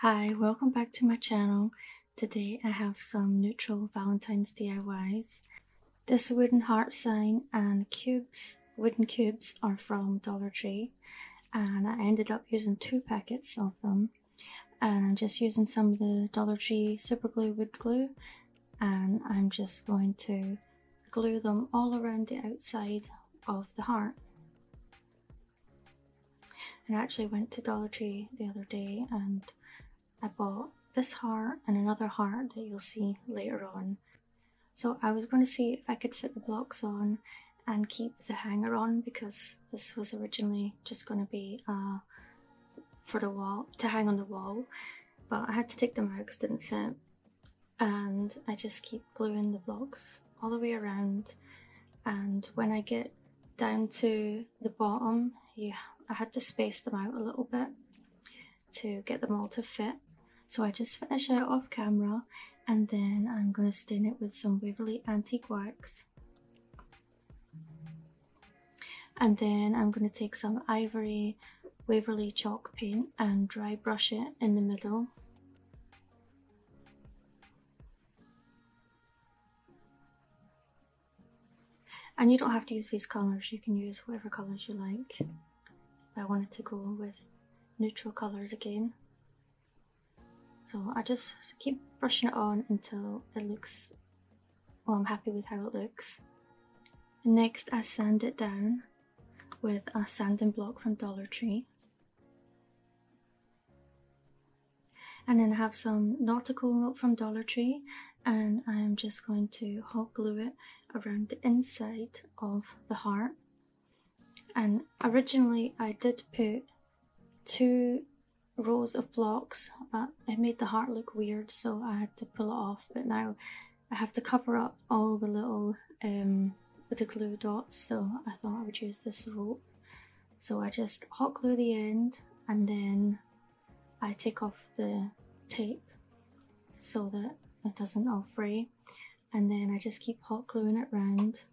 Hi, welcome back to my channel. Today I have some neutral Valentine's DIYs. This wooden heart sign and wooden cubes are from Dollar Tree, and I ended up using 2 packets of them. And I'm just using some of the Dollar Tree super glue wood glue, and I'm just going to glue them all around the outside of the heart. And I actually went to Dollar Tree the other day and I bought this heart and another heart that you'll see later on. So I was going to see if I could fit the blocks on and keep the hanger on, because this was originally just going to be for the wall, to hang on the wall, but I had to take them out because it didn't fit, and I just keep gluing the blocks all the way around. And when I get down to the bottom, I had to space them out a little bit to get them all to fit. So I just finish it off camera, and then I'm going to stain it with some Waverly Antique Wax. And then I'm going to take some Ivory Waverly chalk paint and dry brush it in the middle. And you don't have to use these colours, you can use whatever colours you like. I wanted to go with neutral colours again. So I just keep brushing it on until it looks, well, I'm happy with how it looks. Next I sand it down with a sanding block from Dollar Tree. And then I have some nautical rope from Dollar Tree, and I'm just going to hot glue it around the inside of the heart. And originally I did put 2 rows of blocks, but it made the heart look weird, so I had to pull it off. But now I have to cover up all the little with the glue dots, so I thought I would use this rope. So I just hot glue the end, and then I take off the tape so that it doesn't all fray, and then I just keep hot gluing it round.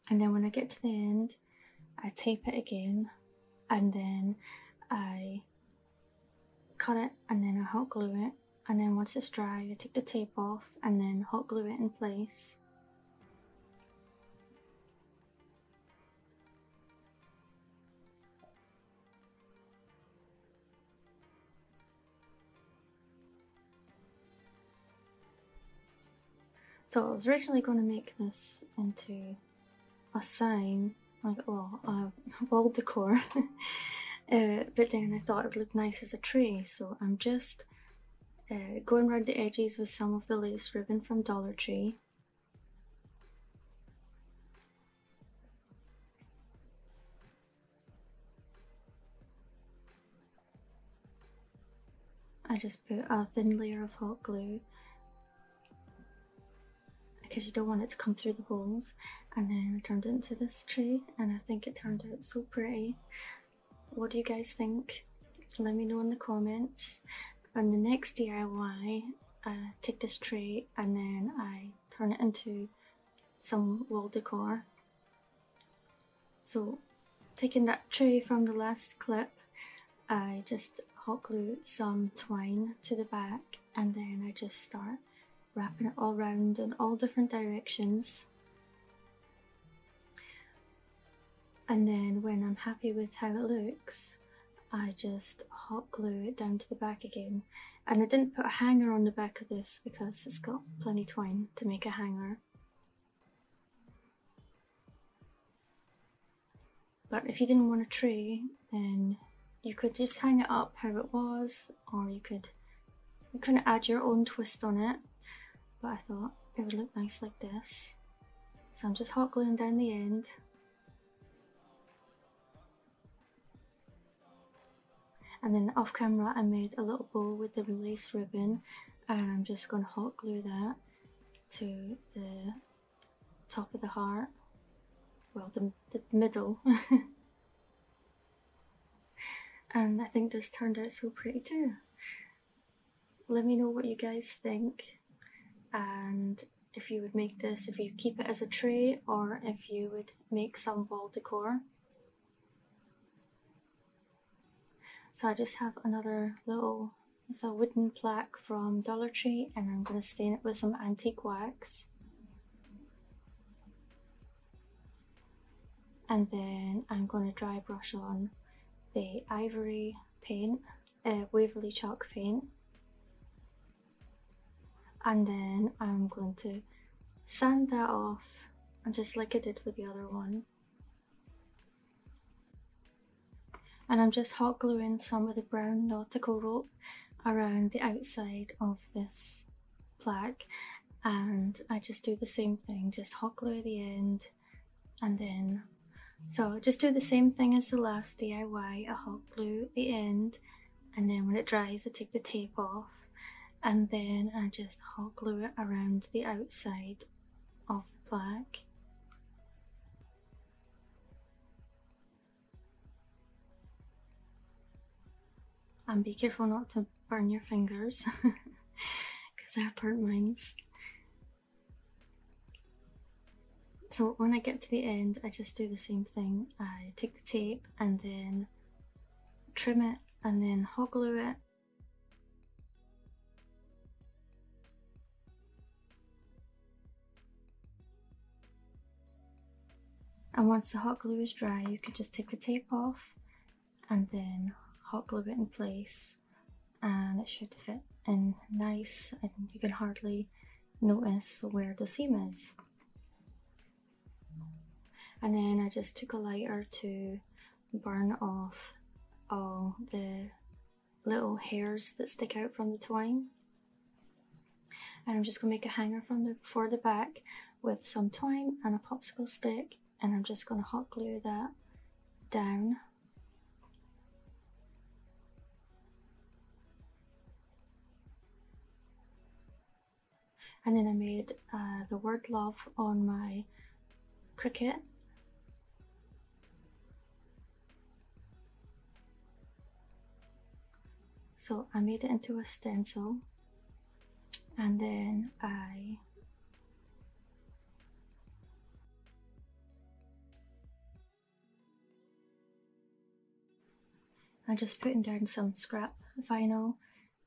And then when I get to the end, I tape it again, and then I cut it, and then I hot glue it, and then once it's dry I take the tape off and then hot glue it in place. So I was originally going to make this into a sign, like, well, wall decor, but then I thought it would look nice as a tree, so I'm just going around the edges with some of the lace ribbon from Dollar Tree. I just put a thin layer of hot glue because you don't want it to come through the holes, and then I turned it into this tree, and I think it turned out so pretty. What do you guys think? Let me know in the comments. And the next DIY, I take this tray and then I turn it into some wall decor. So taking that tray from the last clip, I just hot glue some twine to the back, and then I just start wrapping it all around in all different directions. And then when I'm happy with how it looks, I just hot glue it down to the back again. And I didn't put a hanger on the back of this because it's got plenty of twine to make a hanger. But if you didn't want a tray, then you could just hang it up how it was, or you could add your own twist on it. But I thought it would look nice like this. So I'm just hot gluing down the end. And then off camera I made a little bow with the lace ribbon, and I'm just going to hot glue that to the top of the heart. Well, the middle. And I think this turned out so pretty too. let me know what you guys think, and if you would make this, if you keep it as a tray, or if you would make some wall decor. So I just have another little, it's a wooden plaque from Dollar Tree, and I'm going to stain it with some antique wax. And then I'm going to dry brush on the ivory paint, Waverly chalk paint. And then I'm going to sand that off, and just like I did with the other one. And I'm just hot gluing some of the brown nautical rope around the outside of this plaque, and I just do the same thing, just hot glue the end, and then so just do the same thing as the last DIY. I hot glue the end, and then when it dries I take the tape off, and then I just hot glue it around the outside of the plaque. And be careful not to burn your fingers, because I burnt mine. So when I get to the end, I just do the same thing. I take the tape and then trim it and then hot glue it. And once the hot glue is dry, you can just take the tape off and then hot glue it in place, and it should fit in nice, and you can hardly notice where the seam is. And then I just took a lighter to burn off all the little hairs that stick out from the twine. And I'm just going to make a hanger for the back with some twine and a popsicle stick, and I'm just going to hot glue that down. And then I made the word love on my Cricut. So I made it into a stencil, and then I just putting down some scrap vinyl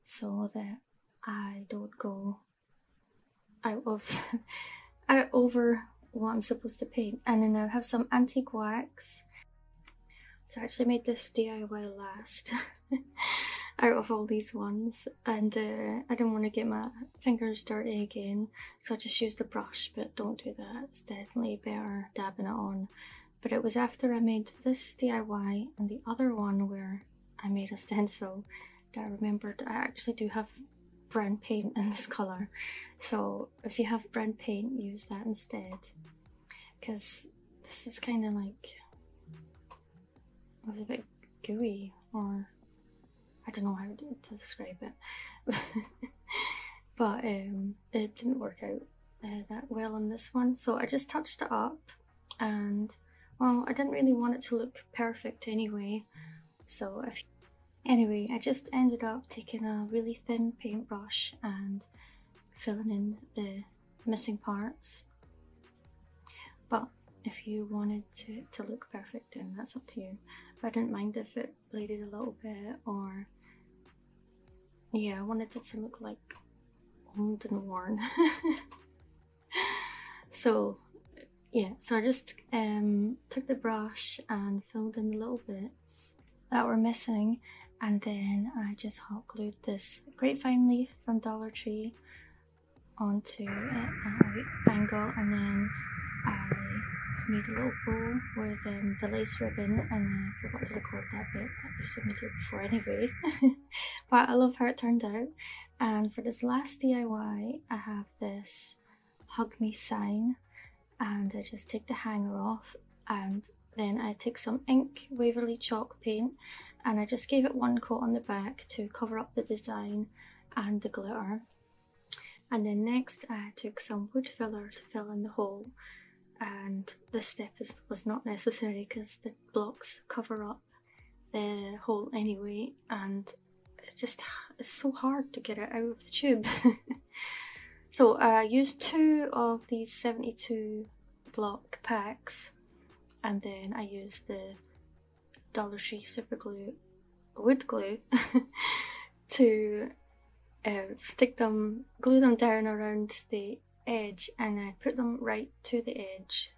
so that I don't go out over what I'm supposed to paint. And then I have some antique wax. So I actually made this DIY last out of all these ones, and I didn't want to get my fingers dirty again, so I just used a brush, but don't do that. It's definitely better dabbing it on. But it was after I made this DIY and the other one where I made a stencil that I remembered I actually do have brown paint in this colour. So if you have brown paint, use that instead, because this is kind of like, it was a bit gooey, or I don't know how to describe it. But it didn't work out that well on this one, so I just touched it up, and well, I didn't really want it to look perfect anyway, so anyway, I just ended up taking a really thin paintbrush and filling in the missing parts. But if you wanted to look perfect, then that's up to you. But I didn't mind if it bleeded a little bit, or yeah, I wanted it to look like old and worn. So yeah, so I just took the brush and filled in the little bits that were missing, and then I just hot glued this grapevine leaf from Dollar Tree onto it at a right angle, and then I made a little bow with the lace ribbon, and I forgot to record that bit, I've seen me do it before anyway. But I love how it turned out. And for this last DIY, I have this hug me sign, and I just take the hanger off, and then I take some ink Waverly chalk paint, and I just gave it one coat on the back to cover up the design and the glitter. And then next I took some wood filler to fill in the hole, and this step was not necessary because the blocks cover up the hole anyway, and it's so hard to get it out of the tube. So I used 2 of these 72 block packs, and then I used the Dollar Tree super glue, wood glue, to glue them down around the edge, and I put them right to the edge.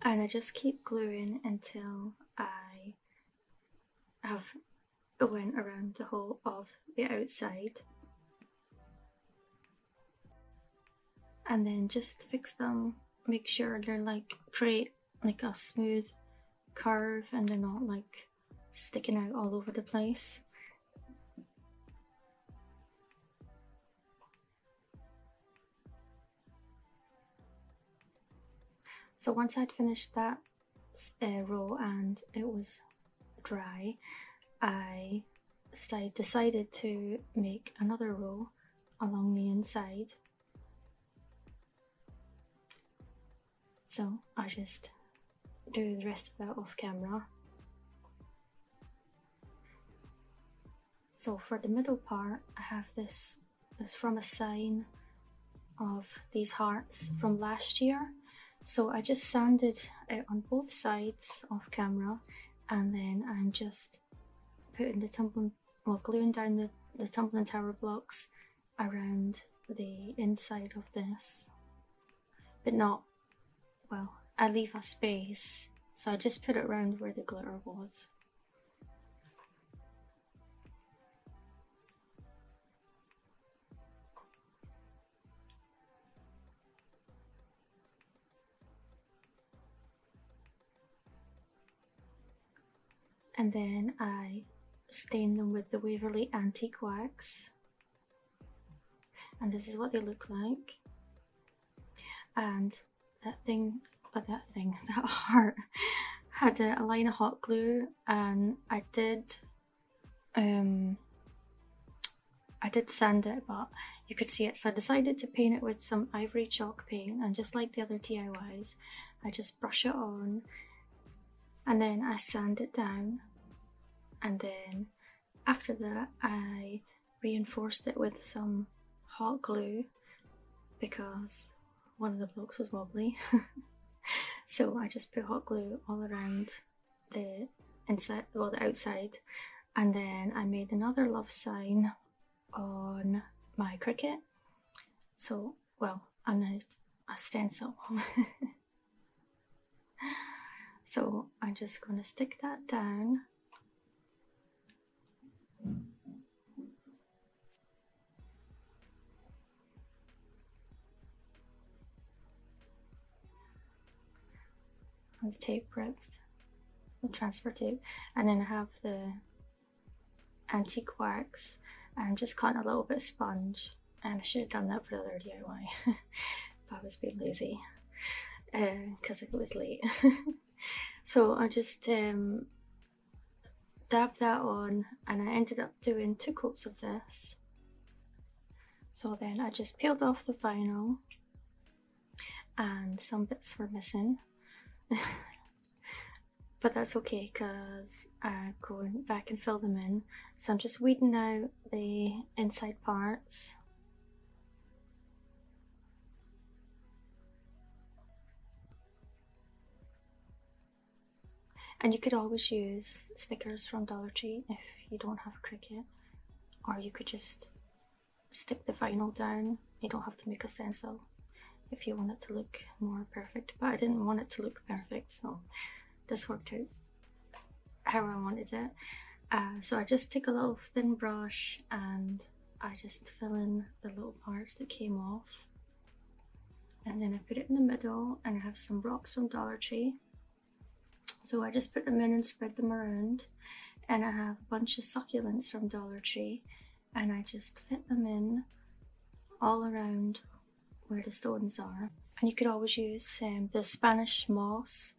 And I just keep gluing until I have went around the whole of the outside. And then just fix them, make sure they're create like a smooth curve and they're not like sticking out all over the place. So once I'd finished that row and it was dry, I decided to make another row along the inside. So I just do the rest of that off camera. So for the middle part, I have this is from a sign of these hearts from last year. So I just sanded it on both sides off camera, and then I'm just putting the gluing down the tumbling tower blocks around the inside of this, but not, well, I leave a space, so I just put it around where the glitter was. And then I stain them with the Waverly Antique Wax, and this is what they look like. And that heart had a line of hot glue, and I did sand it, but you could see it, so I decided to paint it with some ivory chalk paint, and just like the other DIYs, I just brush it on and then I sand it down, and then after that I reinforced it with some hot glue because one of the blocks was wobbly. So I just put hot glue all around the inside, well, the outside, and then I made another love sign on my Cricut. So, well, on a stencil. So I'm just going to stick that down. On the tape ripped, the transfer tape, and then I have the antique wax, and I'm just cutting a little bit of sponge, and I should have done that for the other DIY, but I was being lazy because it was late. So I just dabbed that on, and I ended up doing 2 coats of this. So then I just peeled off the vinyl, and some bits were missing. But that's okay because I'm going back and fill them in. So I'm just weeding out the inside parts. And you could always use stickers from Dollar Tree if you don't have a Cricut, or you could just stick the vinyl down. You don't have to make a stencil if you want it to look more perfect, but I didn't want it to look perfect, so this worked out how I wanted it. So I just take a little thin brush and I just fill in the little parts that came off, and then I put it in the middle, and I have some rocks from Dollar Tree. So I just put them in and spread them around, and I have a bunch of succulents from Dollar Tree, and I just fit them in all around where the stones are. And you could always use the Spanish moss,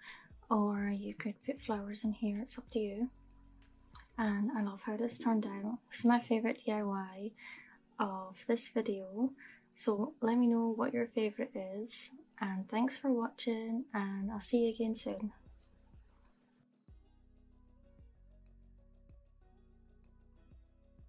or you could put flowers in here, it's up to you. And I love how this turned out. This is my favourite DIY of this video, so let me know what your favourite is, and thanks for watching, and I'll see you again soon.